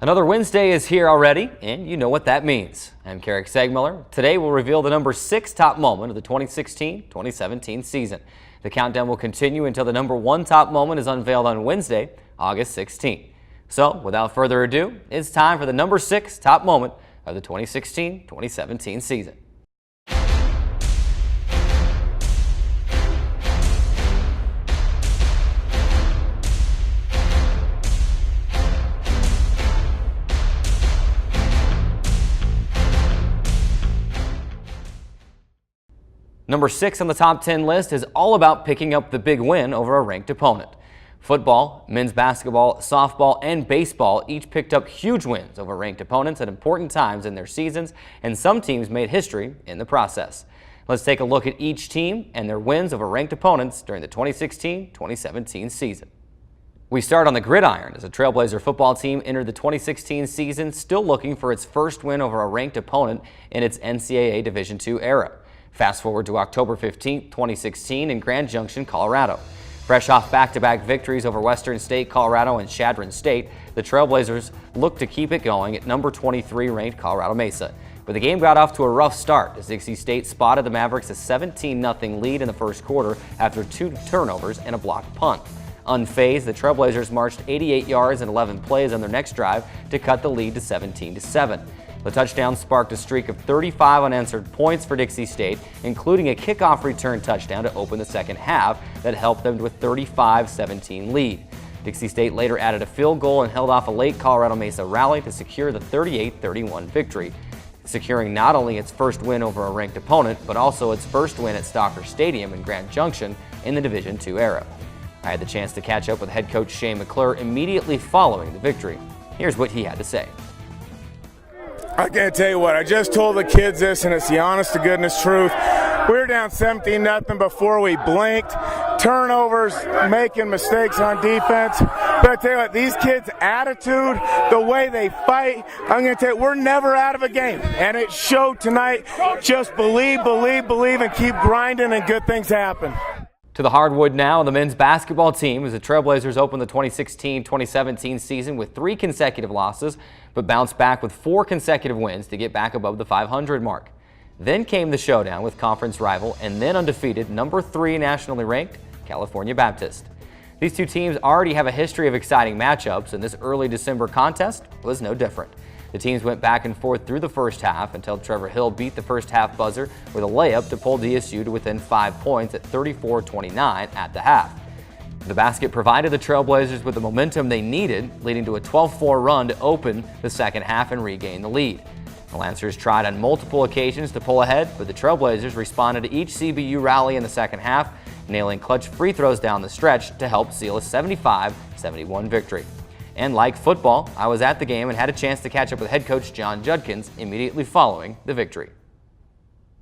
Another Wednesday is here already, and you know what that means. I'm Carrick Segmuller. Today we'll reveal the number 6 top moment of the 2016-2017 season. The countdown will continue until the number 1 top moment is unveiled on Wednesday, August 16th. So, without further ado, it's time for the number 6 top moment of the 2016-2017 season. Number 6 on the top 10 list is all about picking up the big win over a ranked opponent. Football, men's basketball, softball, and baseball each picked up huge wins over ranked opponents at important times in their seasons, and some teams made history in the process. Let's take a look at each team and their wins over ranked opponents during the 2016-2017 season. We start on the gridiron as a Trailblazer football team entered the 2016 season still looking for its first win over a ranked opponent in its NCAA Division II era. Fast forward to October 15, 2016 in Grand Junction, Colorado. Fresh off back-to-back victories over Western State, Colorado, and Chadron State, the Trailblazers looked to keep it going at number 23 ranked Colorado Mesa. But the game got off to a rough start as Dixie State spotted the Mavericks a 17-0 lead in the first quarter after 2 turnovers and a blocked punt. Unfazed, the Trailblazers marched 88 yards and 11 plays on their next drive to cut the lead to 17-7. The touchdown sparked a streak of 35 unanswered points for Dixie State, including a kickoff return touchdown to open the second half that helped them to a 35-17 lead. Dixie State later added a field goal and held off a late Colorado Mesa rally to secure the 38-31 victory, securing not only its first win over a ranked opponent, but also its first win at Stalker Stadium in Grand Junction in the Division II era. I had the chance to catch up with head coach Shane McClure immediately following the victory. Here's what he had to say. I can't tell you what, I just told the kids this, and it's the honest-to-goodness truth. We were down 17-0 before we blinked. Turnovers, making mistakes on defense. But I tell you what, these kids' attitude, the way they fight, I'm going to tell you, we're never out of a game. And it showed tonight. Just believe, and keep grinding, and good things happen. To the hardwood now, the men's basketball team as the Trailblazers opened the 2016-2017 season with 3 consecutive losses, but bounced back with 4 consecutive wins to get back above the 500 mark. Then came the showdown with conference rival and then undefeated number 3 nationally ranked California Baptist. These two teams already have a history of exciting matchups, and this early December contest was no different. The teams went back and forth through the first half until Trevor Hill beat the first half buzzer with a layup to pull DSU to within 5 points at 34-29 at the half. The basket provided the Trailblazers with the momentum they needed, leading to a 12-4 run to open the second half and regain the lead. The Lancers tried on multiple occasions to pull ahead, but the Trailblazers responded to each CBU rally in the second half, nailing clutch free throws down the stretch to help seal a 75-71 victory. And like football, I was at the game and had a chance to catch up with head coach John Judkins immediately following the victory.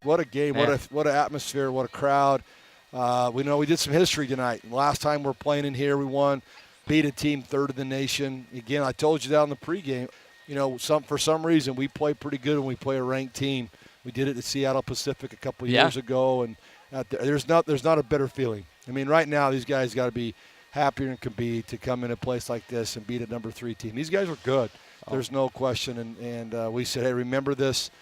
What a game, what an atmosphere, what a crowd. We know we did some history tonight. Last time we're playing in here, we won, beat a team 3rd in the nation. Again, I told you that in the pregame. You know, for some reason, we play pretty good when we play a ranked team. We did it at Seattle Pacific a couple years ago, and there's not a better feeling. I mean, right now, these guys got to be happier than can be to come in a place like this and beat a number 3 team. These guys were good. There's no question. And we said, hey, remember this,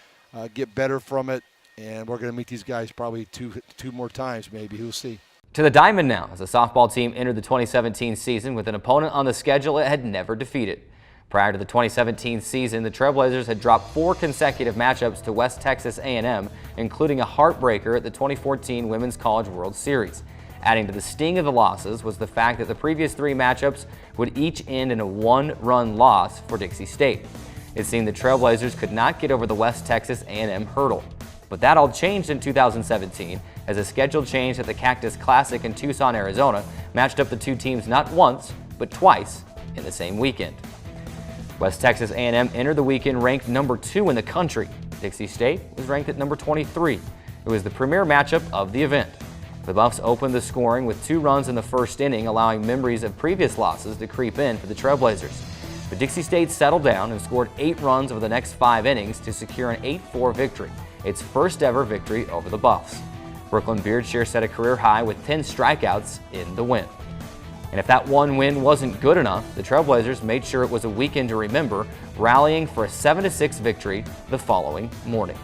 get better from it, and we're going to meet these guys probably two more times maybe. We'll see. To the diamond now as the softball team entered the 2017 season with an opponent on the schedule it had never defeated. Prior to the 2017 season, the Trailblazers had dropped 4 consecutive matchups to West Texas A&M, including a heartbreaker at the 2014 Women's College World Series. Adding to the sting of the losses was the fact that the previous 3 matchups would each end in a 1-run loss for Dixie State. It seemed the Trailblazers could not get over the West Texas A&M hurdle. But that all changed in 2017 as a schedule change at the Cactus Classic in Tucson, Arizona matched up the two teams not once, but twice in the same weekend. West Texas A&M entered the weekend ranked number 2 in the country. Dixie State was ranked at number 23. It was the premier matchup of the event. The Buffs opened the scoring with 2 runs in the first inning, allowing memories of previous losses to creep in for the Trailblazers. But Dixie State settled down and scored 8 runs over the next 5 innings to secure an 8-4 victory, its first ever victory over the Buffs. Brooklyn Beardshare set a career high with 10 strikeouts in the win. And if that one win wasn't good enough, the Trailblazers made sure it was a weekend to remember, rallying for a 7-6 victory the following morning.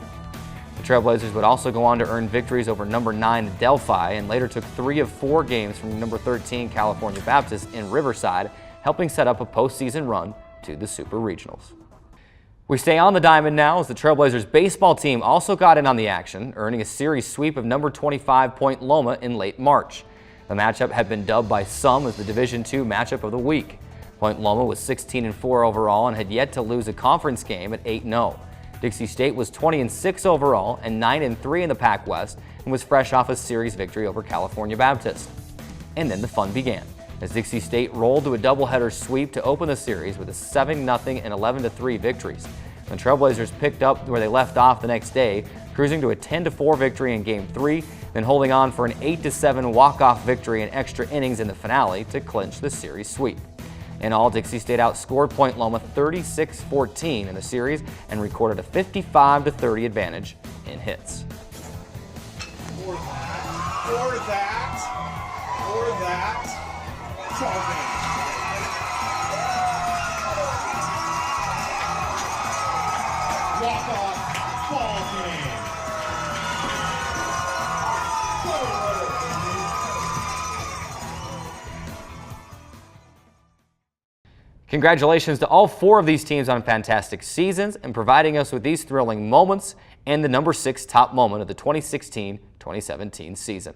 The Trailblazers would also go on to earn victories over number 9 Delphi and later took 3 of 4 games from number 13 California Baptist in Riverside, helping set up a postseason run to the Super Regionals. We stay on the diamond now as the Trailblazers baseball team also got in on the action, earning a series sweep of number 25 Point Loma in late March. The matchup had been dubbed by some as the Division II matchup of the week. Point Loma was 16-4 overall and had yet to lose a conference game at 8-0. Dixie State was 20-6 overall and 9-3 in the Pac West and was fresh off a series victory over California Baptist. And then the fun began, as Dixie State rolled to a doubleheader sweep to open the series with a 7-0 and 11-3 victories. The Trailblazers picked up where they left off the next day, cruising to a 10-4 victory in Game 3, then holding on for an 8-7 walk-off victory in extra innings in the finale to clinch the series sweep. In all, Dixie State outscored Point Loma 36-14 in the series and recorded a 55-30 advantage in hits. For that, walk-off ball game. Congratulations to all 4 of these teams on fantastic seasons and providing us with these thrilling moments and the number 6 top moment of the 2016-2017 season.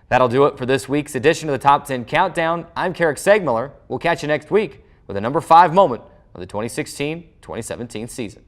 That'll do it for this week's edition of the Top 10 Countdown. I'm Carrick Segmiller. We'll catch you next week with the number 5 moment of the 2016-2017 season.